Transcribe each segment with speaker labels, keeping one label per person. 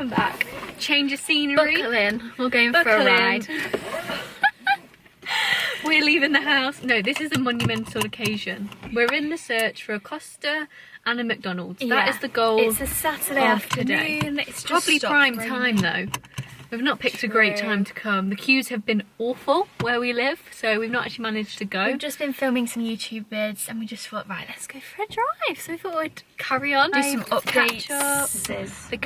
Speaker 1: welcome back.
Speaker 2: Change of scenery.
Speaker 1: Buckle in, we're going for a ride.
Speaker 2: We're leaving the house. No, this is a monumental occasion. We're in the search for a Costa and a McDonald's. That is the goal.
Speaker 1: It's a Saturday afternoon. It's just
Speaker 2: probably prime time though. We've not picked a great time to come. The queues have been awful where we live, so we've not actually managed to go.
Speaker 1: We've just been filming some YouTube vids and we just thought, right, let's go for a drive. So we thought we'd carry on, do some updates.
Speaker 2: The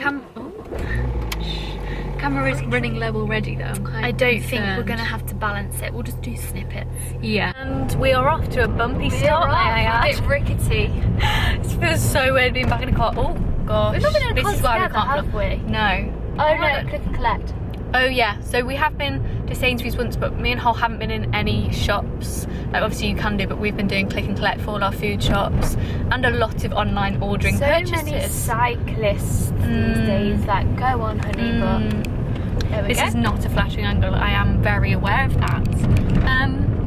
Speaker 2: camera is running low already though. I'm kind of
Speaker 1: I don't
Speaker 2: concerned.
Speaker 1: think we're going to have to balance it. We'll just do snippets.
Speaker 2: Yeah. And we are off to a bumpy start, may I add.
Speaker 1: A bit rickety.
Speaker 2: It feels so weird being back in a car. Oh gosh.
Speaker 1: We've not been in a car
Speaker 2: This is why we
Speaker 1: together,
Speaker 2: can't
Speaker 1: have we?
Speaker 2: No.
Speaker 1: Oh no, click and collect.
Speaker 2: Oh yeah, so we have been to Sainsbury's once, but me and Hol haven't been in any shops. Like obviously you can do, but we've been doing click and collect for all our food shops and a lot of online ordering purchases.
Speaker 1: So many cyclists these days, like go on honey, but there we
Speaker 2: This
Speaker 1: go.
Speaker 2: is not a flattering angle, I am very aware of that.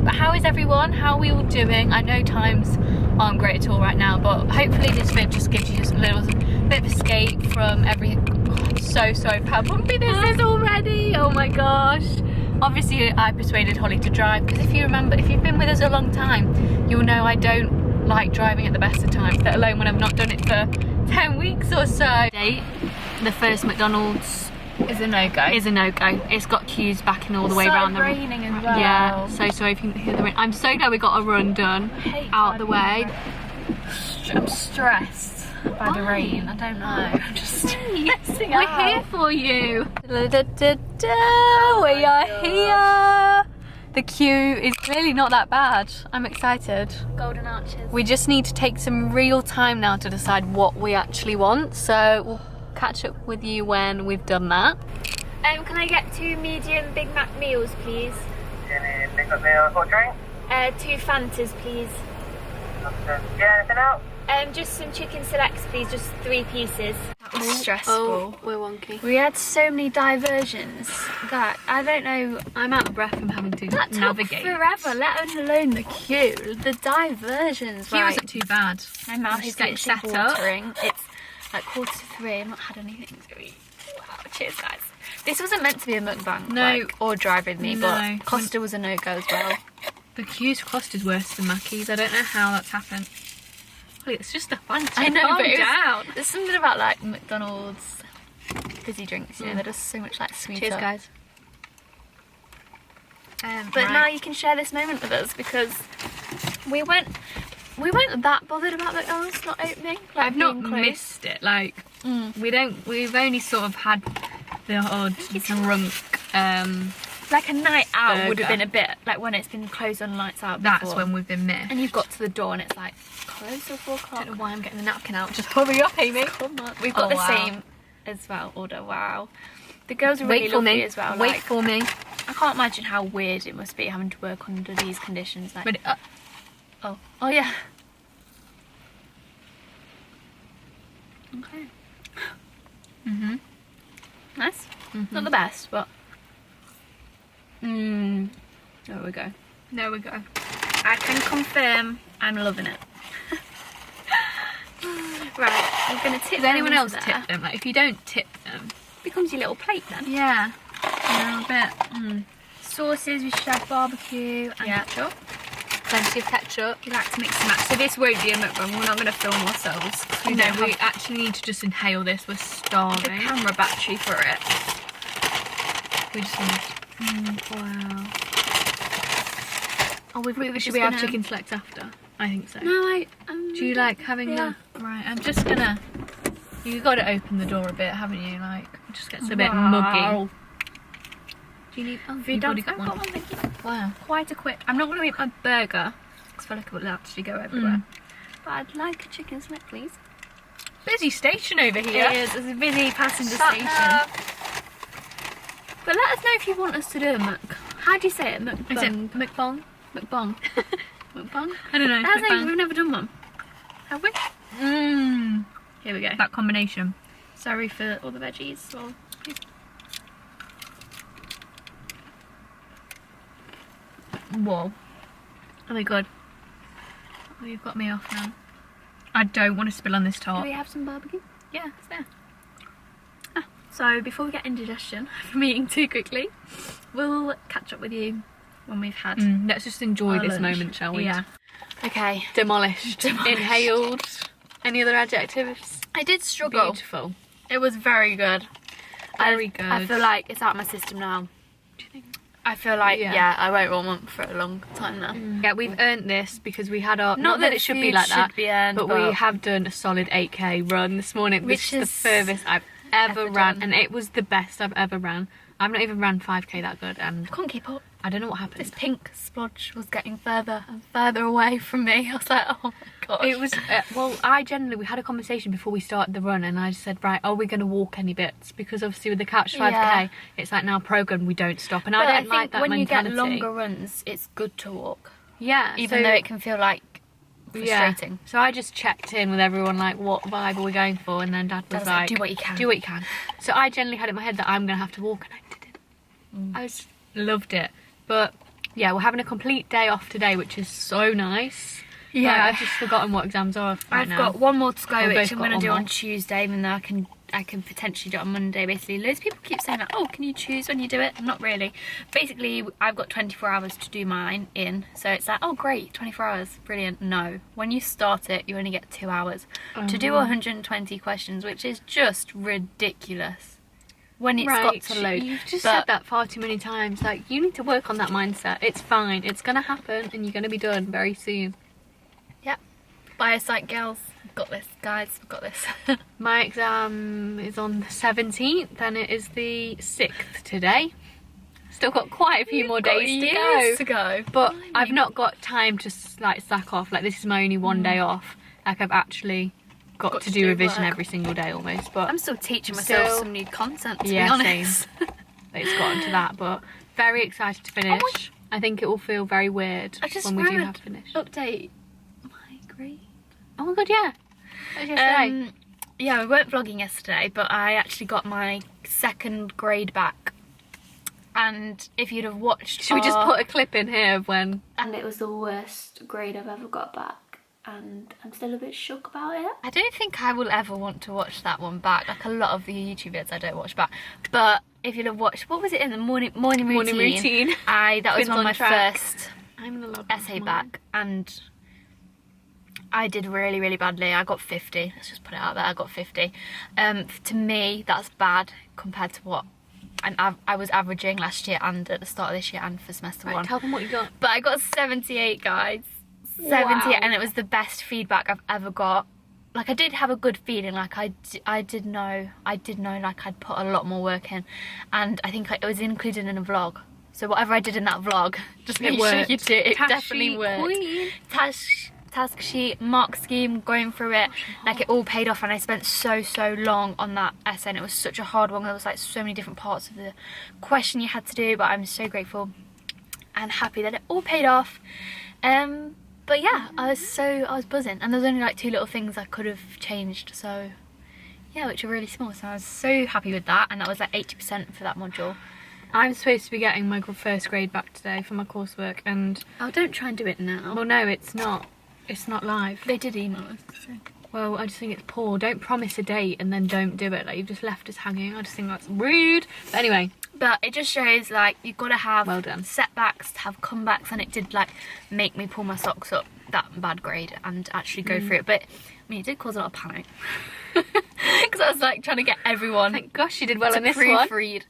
Speaker 2: But how is everyone? How are we all doing? I know times aren't great at all right now, but hopefully this vid just gives you just a little bit of escape from everything. I'm so sorry for how bumpy this is already. Oh my gosh. Obviously I persuaded Holly to drive because if you remember, if you've been with us a long time, you'll know I don't like driving at the best of times, let alone when I've not done it for 10 weeks or so. The first McDonald's
Speaker 1: is a no-go.
Speaker 2: Is a no-go. It's got queues backing all the way around the
Speaker 1: raining as well.
Speaker 2: Yeah, so sorry if you can hear the rain. I'm so glad we got a run done out the way.
Speaker 1: I'm stressed by the rain. I don't know. I'm just stressing out.
Speaker 2: We're here for you. We are here. The queue is clearly not that bad. I'm excited.
Speaker 1: Golden arches.
Speaker 2: We just need to take some real time now to decide what we actually want. So we'll catch up with you when we've done that.
Speaker 1: Can I get 2 medium Big Mac meals, please?
Speaker 3: Any Big Mac meals or drink?
Speaker 1: 2 Fantas, please.
Speaker 3: Yeah, anything else?
Speaker 1: Just some chicken selects, please. Just 3 pieces. That was stressful.
Speaker 2: Oh, we're wonky.
Speaker 1: We had so many diversions that I don't know.
Speaker 2: I'm out of breath from having to
Speaker 1: That
Speaker 2: navigate.
Speaker 1: took forever, let alone the queue. The diversions.
Speaker 2: The queue wasn't too bad.
Speaker 1: My mouth is
Speaker 2: Just getting
Speaker 1: literally
Speaker 2: set up.
Speaker 1: watering. It's like 2:45. I've not had anything to eat. Wow, cheers, guys. This wasn't meant to be a mukbang,
Speaker 2: No.
Speaker 1: or drive with me,
Speaker 2: No.
Speaker 1: but Costa was a no-go as well.
Speaker 2: The queues for Costa's worse than Mackey's. I don't know how that's happened. Well, it's just a Fanta.
Speaker 1: I know,
Speaker 2: Calm
Speaker 1: but
Speaker 2: down.
Speaker 1: there's something about like McDonald's fizzy drinks, you know, they're just so much like sweeter.
Speaker 2: Cheers, guys.
Speaker 1: But now you can share this moment with us because we weren't that bothered about McDonald's not opening. Like,
Speaker 2: I've not
Speaker 1: being closed.
Speaker 2: missed it. Like we've only sort of had the odd drunk.
Speaker 1: Like a night out would have
Speaker 2: burger.
Speaker 1: been a bit like when it's been closed on lights out.
Speaker 2: That's
Speaker 1: before.
Speaker 2: when we've been missed.
Speaker 1: And you've got to the door and it's like closed till 4
Speaker 2: I
Speaker 1: o'clock.
Speaker 2: don't know why I'm getting the napkin out. Just hurry up, Amy.
Speaker 1: Come on. We've got
Speaker 2: Oh,
Speaker 1: the
Speaker 2: wow.
Speaker 1: same as well order. Wow. The girls are really
Speaker 2: Wait for
Speaker 1: lovely
Speaker 2: me.
Speaker 1: as well.
Speaker 2: Wait
Speaker 1: like,
Speaker 2: for me.
Speaker 1: I can't imagine how weird it must be having to work under these conditions. Like,
Speaker 2: Ready?
Speaker 1: oh yeah. Okay. Nice. Not the best, but there we go.
Speaker 2: There we go.
Speaker 1: I can confirm I'm loving it. Right, I'm gonna tip.
Speaker 2: Does anyone
Speaker 1: them
Speaker 2: else
Speaker 1: into
Speaker 2: tip
Speaker 1: there.
Speaker 2: them? Like if you don't tip them,
Speaker 1: Becomes your little plate then.
Speaker 2: yeah, they're a bit.
Speaker 1: Sauces, we should have barbecue and
Speaker 2: Yeah.
Speaker 1: ketchup.
Speaker 2: Plenty of ketchup.
Speaker 1: We like to mix and match. So this won't be a mukbang. We're not going to film ourselves.
Speaker 2: No,
Speaker 1: don't
Speaker 2: we
Speaker 1: have
Speaker 2: actually need to just inhale this. We're
Speaker 1: the
Speaker 2: starving.
Speaker 1: camera battery for it.
Speaker 2: We just need. Wow. Oh,
Speaker 1: We were
Speaker 2: should
Speaker 1: just
Speaker 2: we have
Speaker 1: gonna-
Speaker 2: chicken selects after? I think so.
Speaker 1: No,
Speaker 2: Do you like having
Speaker 1: Yeah.
Speaker 2: the? Right. I'm just gonna. You got to open the door a bit, haven't you? Like, it just gets a bit
Speaker 1: Wow.
Speaker 2: muggy. Do you need? Oh,
Speaker 1: If you
Speaker 2: you've
Speaker 1: don't,
Speaker 2: already
Speaker 1: I've
Speaker 2: got
Speaker 1: got
Speaker 2: one.
Speaker 1: one, thank you.
Speaker 2: Wow.
Speaker 1: Quite a quick. I'm not going to eat my burger because I feel like it will actually go everywhere. But I'd like a chicken select, please.
Speaker 2: Busy station over here.
Speaker 1: It is. It's a busy passenger
Speaker 2: Sat
Speaker 1: station.
Speaker 2: nav.
Speaker 1: But let us know if you want us to do a muk. How do you say it?
Speaker 2: Is it
Speaker 1: Mukbang.
Speaker 2: mukbang?
Speaker 1: Mukbang. Mukbang.
Speaker 2: I don't know.
Speaker 1: That's
Speaker 2: mukbang.
Speaker 1: we've never done one. Have we? Here we go.
Speaker 2: That combination.
Speaker 1: Sorry for all the veggies. Well,
Speaker 2: Whoa. Are they good? Oh, you've got me off now. I don't want to spill on this
Speaker 1: do
Speaker 2: top.
Speaker 1: we have some barbecue?
Speaker 2: Yeah, it's there.
Speaker 1: So before we get indigestion from eating too quickly, we'll catch up with you when we've had
Speaker 2: Let's just enjoy
Speaker 1: our
Speaker 2: this
Speaker 1: lunch.
Speaker 2: moment, shall we?
Speaker 1: Yeah. Okay.
Speaker 2: Demolished. Inhaled. Any other adjectives?
Speaker 1: I did struggle.
Speaker 2: Beautiful.
Speaker 1: It was very good.
Speaker 2: Very good.
Speaker 1: I feel like it's out of my system now.
Speaker 2: Do you think?
Speaker 1: I feel like,
Speaker 2: Yeah.
Speaker 1: I won't want for a long time now.
Speaker 2: Yeah, we've earned this because we had our...
Speaker 1: Not
Speaker 2: that
Speaker 1: that
Speaker 2: it should be
Speaker 1: food
Speaker 2: like that,
Speaker 1: should be earned,
Speaker 2: but we have done a solid 8k run this morning, which is the furthest I've ever ran,
Speaker 1: done.
Speaker 2: and it was the best I've ever ran. I've not even ran 5k that good, and
Speaker 1: I couldn't keep up.
Speaker 2: I don't know what happened.
Speaker 1: This pink splodge was getting further and further away from me. I was like, oh my gosh.
Speaker 2: It was, we had a conversation before we started the run, and I just said, right, are we going to walk any bits? Because obviously with the Catch 5k,
Speaker 1: Yeah.
Speaker 2: it's like now programmed, we don't stop, and
Speaker 1: But
Speaker 2: I don't like
Speaker 1: think
Speaker 2: that
Speaker 1: when
Speaker 2: mentality.
Speaker 1: you get longer runs, it's good to walk.
Speaker 2: Yeah.
Speaker 1: Even though it can feel like frustrating.
Speaker 2: Yeah. So I just checked in with everyone, like, what vibe are we going for? And then Dad was like,
Speaker 1: do what you can.
Speaker 2: do what you can. So I generally had in my head that I'm going to have to walk, and I didn't. I just loved it. But yeah, we're having a complete day off today, which is so nice.
Speaker 1: Yeah.
Speaker 2: Like, I've just forgotten what exams are right
Speaker 1: I've
Speaker 2: now.
Speaker 1: got one more to go,
Speaker 2: We've
Speaker 1: which
Speaker 2: both
Speaker 1: I'm
Speaker 2: got
Speaker 1: going to
Speaker 2: one
Speaker 1: do
Speaker 2: more.
Speaker 1: on Tuesday, even though I can potentially do it on Monday. Basically, loads of people keep saying that, oh, can you choose when you do it? Not really. Basically, I've got 24 hours to do mine in, so it's like, oh great, 24 hours, brilliant. No, when you start it, you only get 2 hours to do 120 questions, which is just ridiculous. When it's got to load.
Speaker 2: You've just said that far too many times. Like, you need to work on that mindset. It's fine. It's going to happen, and you're going to be done very soon.
Speaker 1: Yep. Biopsych girls, I've got this, guys, I've got this.
Speaker 2: My exam is on the 17th, and it is the 6th today. Still got quite a few more days to go. But I've not got time to like slack off. Like, this is my only one day off. Like, I've actually got to do revision every single day almost. But
Speaker 1: I'm still teaching myself some new content, to be
Speaker 2: yeah,
Speaker 1: honest.
Speaker 2: same. It's gotten to that, but very excited to finish. I think it will feel very weird when we do have to finish.
Speaker 1: Update my grade.
Speaker 2: Oh my god, yeah. What did you say?
Speaker 1: Yeah, we weren't vlogging yesterday, but I actually got my 2nd grade back. And if you'd have watched,
Speaker 2: Should we just put a clip in here of when?
Speaker 4: And it was the worst grade I've ever got back, and I'm still a bit shook about it.
Speaker 1: I don't think I will ever want to watch that one back. Like a lot of the YouTube vids I don't watch back. But if you'd have watched, what was it in the morning routine? That was
Speaker 2: Twins
Speaker 1: one of
Speaker 2: on
Speaker 1: my
Speaker 2: track.
Speaker 1: first
Speaker 2: I'm gonna love
Speaker 1: essay back, and I did really, really badly. I got 50. Let's just put it out there. I got 50. To me, that's bad compared to what I was averaging last year and at the start of this year and for semester
Speaker 2: Right,
Speaker 1: one.
Speaker 2: tell them what you got.
Speaker 1: But I got 78, guys. 78, and it was the best feedback I've ever got. Like, I did have a good feeling. Like, I did know like I'd put a lot more work in, and I think it was included in a vlog. So whatever I did in that vlog, just make sure you do it. It definitely worked. Task sheet, mark scheme, going through it, like it all paid off, and I spent so long on that essay, and it was such a hard one. There was like so many different parts of the question you had to do, but I'm so grateful and happy that it all paid off. But yeah, I was buzzing, and there was only like 2 little things I could have changed, so yeah, which are really small, so I was so happy with that, and that was like 80% for that module.
Speaker 2: I'm supposed to be getting my first grade back today for my coursework, and
Speaker 1: Oh, don't try and do it now.
Speaker 2: well, no, it's not live.
Speaker 1: They did email us, so.
Speaker 2: Well, I just think it's poor. Don't promise a date and then don't do it. Like, you've just left us hanging. I just think that's rude. But anyway,
Speaker 1: But it just shows, like, you've got to have
Speaker 2: Well done.
Speaker 1: setbacks to have comebacks, and it did, like, make me pull my socks up, that bad grade, and actually go through it. But, I mean, it did cause a lot of panic. Because I was, like, trying to get everyone
Speaker 2: thank gosh you did well
Speaker 1: to
Speaker 2: on this one.
Speaker 1: proofread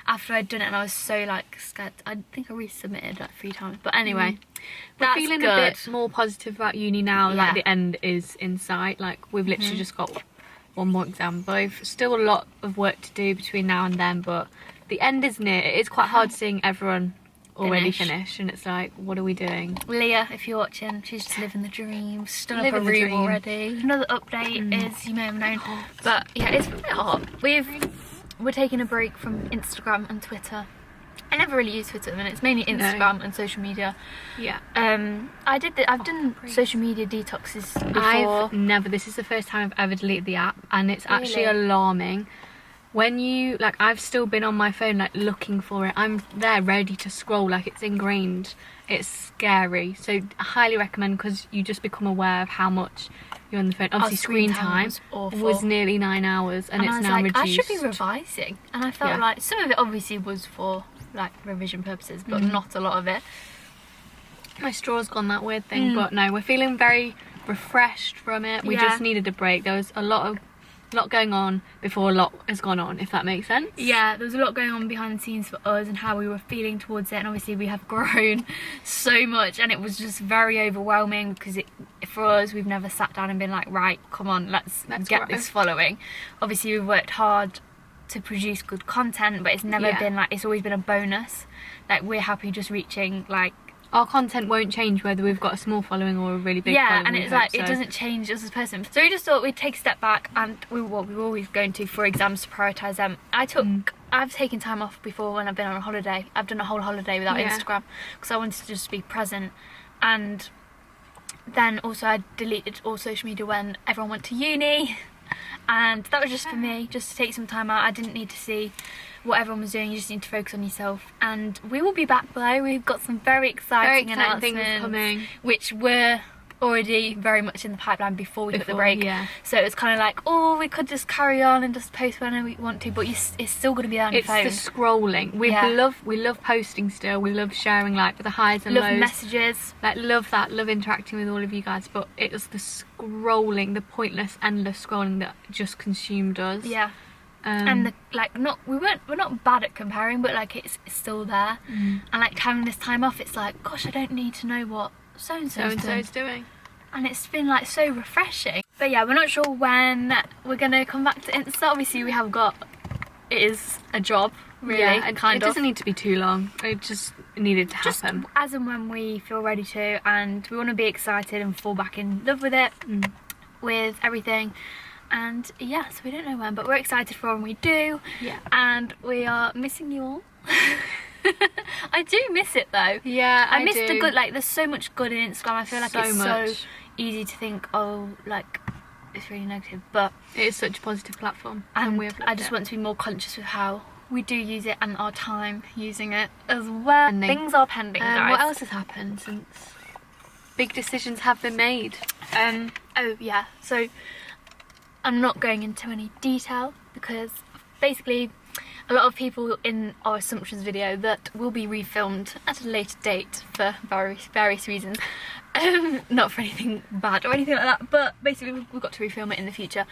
Speaker 1: after I'd done it, and I was so, like, scared. I think I resubmitted, like, 3 times. But anyway,
Speaker 2: We're
Speaker 1: that's
Speaker 2: feeling
Speaker 1: good.
Speaker 2: a bit more positive about uni now.
Speaker 1: Yeah.
Speaker 2: Like, the end is in sight. Like, we've literally just got one more exam. Both still a lot of work to do between now and then, but the end is near. It is quite hard seeing everyone already finish, and it's like, what are we doing?
Speaker 1: Leah, if you're watching, she's just living the dream. She's done up
Speaker 2: Living
Speaker 1: a
Speaker 2: the
Speaker 1: room
Speaker 2: dream.
Speaker 1: already. Another update is, you may have known, but yeah, it's a bit hot. We're taking a break from Instagram and Twitter. I never really use Twitter at the minute. It's mainly Instagram and social media.
Speaker 2: Yeah.
Speaker 1: I've done social media detoxes before.
Speaker 2: I've never. This is the first time I've ever deleted the app, and it's actually
Speaker 1: Really?
Speaker 2: alarming. when you, like, I've still been on my phone, like, looking for it. I'm there ready to scroll, like, it's ingrained. It's scary. So I highly recommend, because you just become aware of how much you're on the phone. Obviously, screen time was nearly 9 hours, and it's now reduced.
Speaker 1: I should be revising, and I felt like some of it obviously was for like revision purposes, but not a lot of it.
Speaker 2: My straw's gone that weird thing, but no, we're feeling very refreshed from it. We just needed a break. There was a lot going on before a lot has gone on, if that makes sense.
Speaker 1: Yeah, there was a lot going on behind the scenes for us and how we were feeling towards it, and obviously we have grown so much, and it was just very overwhelming because for us, we've never sat down and been like, right, come on, let's get this following. Obviously we've worked hard to produce good content, but it's never been like, it's always been a bonus. Like, we're happy just reaching, like,
Speaker 2: our content won't change whether we've got a small following or a really big following.
Speaker 1: Yeah, and it's like, it doesn't change us as a person. So we just thought we'd take a step back, and we were always going to for exams to prioritise them. I've taken time off before when I've been on a holiday. I've done a whole holiday without Instagram because I wanted to just be present. And then also I deleted all social media when everyone went to uni, and that was just for me, just to take some time out. I didn't need to see what everyone was doing. You just need to focus on yourself, and we will be back though. We've got some very exciting announcements
Speaker 2: things coming,
Speaker 1: which were already very much in the pipeline before we took the break. So it was kind of like, oh, we could just carry on and just post whenever we want to, but it's still going to be on your phone.
Speaker 2: It's the scrolling. We love posting still. We love sharing, like, the highs and lows.
Speaker 1: Messages.
Speaker 2: Like, love interacting with all of you guys, but it was the scrolling, the pointless, endless scrolling that just consumed us.
Speaker 1: Yeah. And we're not bad at comparing, but like it's still there. And like having this time off, it's like, gosh, I don't need to know what so and so's doing, and it's been like so refreshing. But yeah, we're not sure when we're gonna come back to Insta. Obviously we have got, it is a job, really. It
Speaker 2: doesn't need to be too long. It just needed to happen,
Speaker 1: just as and when we feel ready to, and we want to be excited and fall back in love with it, with everything. And yeah, so we don't know when, but we're excited for when we do.
Speaker 2: Yeah.
Speaker 1: And we are missing you all. I do miss it though.
Speaker 2: Yeah,
Speaker 1: I miss the good, like, there's so much good in Instagram. I feel like it's so easy to think, oh, like, it's really negative, but
Speaker 2: it is such a positive platform,
Speaker 1: and I just want to be more conscious of how we do use it and our time using it as well. And things are pending, guys.
Speaker 2: What else has happened since big decisions have been made?
Speaker 1: Oh yeah, so I'm not going into any detail because basically a lot of people in our assumptions video that will be refilmed at a later date for various reasons, not for anything bad or anything like that, but basically we've got to refilm it in the future.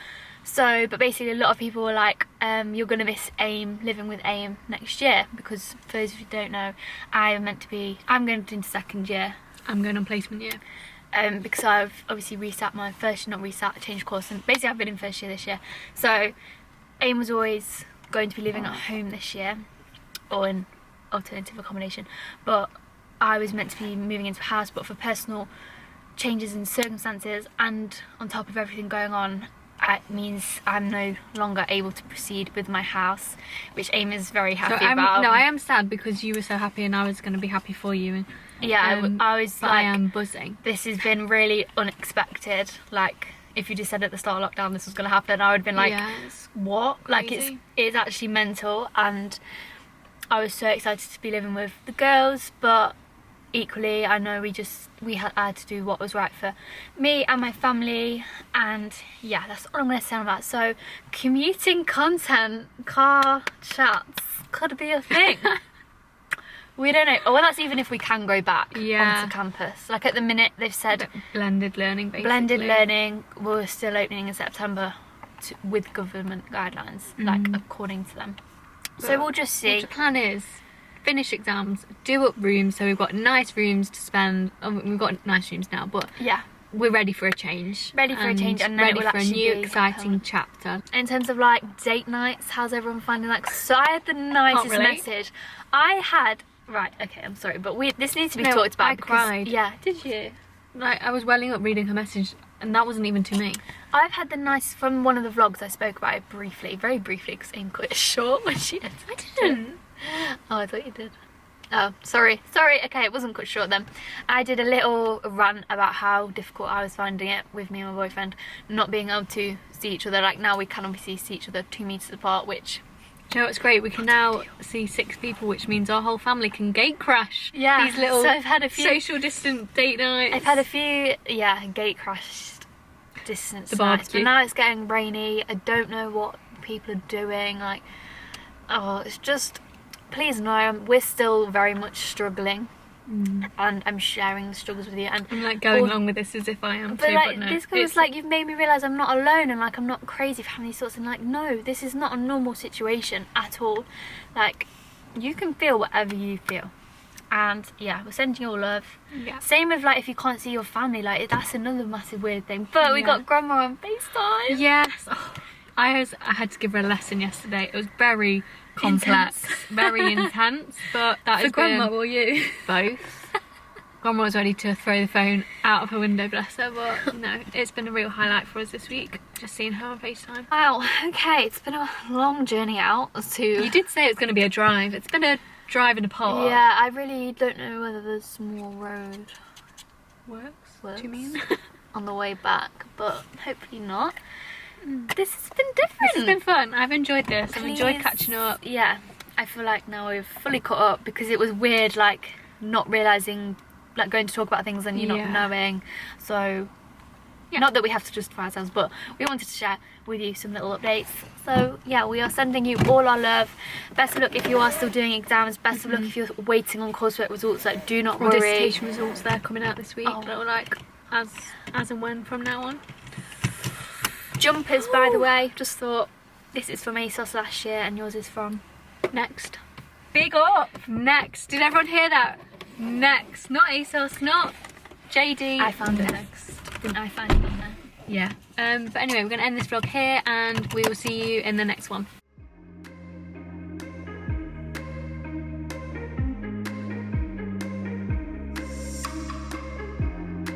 Speaker 1: So, but basically a lot of people were like, you're going to miss AIM, living with AIM next year, because for those of you who don't know, I'm going into second year.
Speaker 2: I'm going on placement year.
Speaker 1: Because I've obviously I changed course, and basically I've been in first year this year. So AIM was always going to be living at home this year, or in alternative accommodation, but I was meant to be moving into a house, but for personal changes in circumstances and on top of everything going on, it means I'm no longer able to proceed with my house, which AIM is very happy about.
Speaker 2: No, I am sad because you were so happy and I was going to be happy for you. And
Speaker 1: yeah, I was like,
Speaker 2: I am buzzing.
Speaker 1: This has been really unexpected. Like, if you just said at the start of lockdown this was going to happen, I would have been like, what? Like, it's actually mental. And I was so excited to be living with the girls, but equally I know we had to do what was right for me and my family. And yeah, that's all I'm going to say on that. So commuting content, car chats could be a thing. We don't know. Oh, well, that's even if we can go back onto campus. Like, at the minute, they've said
Speaker 2: blended learning, basically.
Speaker 1: Blended learning. We're still opening in September with government guidelines, like, according to them. But so we'll just see.
Speaker 2: What the plan is, finish exams, do up rooms, so we've got nice rooms to spend. We've got nice rooms now, but yeah, we're ready for a change.
Speaker 1: And then
Speaker 2: ready for a new exciting chapter.
Speaker 1: In terms of, like, date nights, how's everyone finding that? So I had the nicest message. Right, okay, I'm sorry, but this needs to be talked about.
Speaker 2: I cried.
Speaker 1: Yeah, did you?
Speaker 2: Like, I was welling up reading her message, and that wasn't even to me.
Speaker 1: I've had the nice, from one of the vlogs I spoke about it briefly, very briefly, because AIM cut it short when she edited it. I didn't. Oh, I thought you did. Oh, sorry, okay, it wasn't cut short then. I did a little rant about how difficult I was finding it with me and my boyfriend, not being able to see each other. Like, now we can obviously see each other 2 meters apart, which
Speaker 2: Do you know what's great? We can now see 6 people, which means our whole family can gate crash.
Speaker 1: Yeah,
Speaker 2: These little
Speaker 1: so I've had a few
Speaker 2: social distant date nights.
Speaker 1: I've had a few, yeah, gate crashed distance
Speaker 2: The
Speaker 1: nights, but
Speaker 2: barbecue.
Speaker 1: now it's getting rainy. I don't know what people are doing. Like, oh, it's just, please know, we're still very much struggling, and I'm sharing the struggles with you. And
Speaker 2: I'm like going along with this as if I am
Speaker 1: but
Speaker 2: too,
Speaker 1: like,
Speaker 2: but no.
Speaker 1: this was like, you've made me realise I'm not alone, and like I'm not crazy for having these thoughts, and like, no, this is not a normal situation at all. Like, you can feel whatever you feel. And yeah, we're sending you all love.
Speaker 2: Yeah.
Speaker 1: Same with like if you can't see your family, like that's another massive weird thing. But we
Speaker 2: Yeah.
Speaker 1: got grandma on FaceTime.
Speaker 2: Yes. Oh, I had to give her a lesson yesterday. It was very complex, very intense, but that
Speaker 1: For
Speaker 2: has
Speaker 1: grandma
Speaker 2: been
Speaker 1: or you?
Speaker 2: both. Grandma was ready to throw the phone out of her window, bless her, but no, it's been a real highlight for us this week, just seeing her on FaceTime.
Speaker 1: Wow, okay, it's been a long journey out to...
Speaker 2: You did say it was going to be a drive. It's been a drive in a park.
Speaker 1: Yeah, I really don't know whether there's more road
Speaker 2: Works?
Speaker 1: works
Speaker 2: Do you mean?
Speaker 1: on the way back, but hopefully not. This has been different.
Speaker 2: This has been fun. I've enjoyed this. I've enjoyed
Speaker 1: Please.
Speaker 2: catching up.
Speaker 1: Yeah, I feel like now we've fully caught up, because it was weird, like, not realising, like, going to talk about things and you
Speaker 2: Yeah.
Speaker 1: not knowing. So,
Speaker 2: Yeah.
Speaker 1: not that we have to justify ourselves, but we wanted to share with you some little updates. So, yeah, we are sending you all our love. Best of luck if you are still doing exams. Best of luck if you're waiting on coursework results. Like, do not
Speaker 2: Or
Speaker 1: worry.
Speaker 2: dissertation results, they're coming out this week.
Speaker 1: Oh.
Speaker 2: Little like as and when from now on.
Speaker 1: Jumpers, by the way, just thought, this is from ASOS last year and yours is from...
Speaker 2: Next. Big up! Next. Did everyone hear that? Next. Not ASOS, not JD.
Speaker 1: I found it.
Speaker 2: Next.
Speaker 1: Didn't I find it on there?
Speaker 2: Yeah. But anyway, we're going to end this vlog here and we will see you in the next one.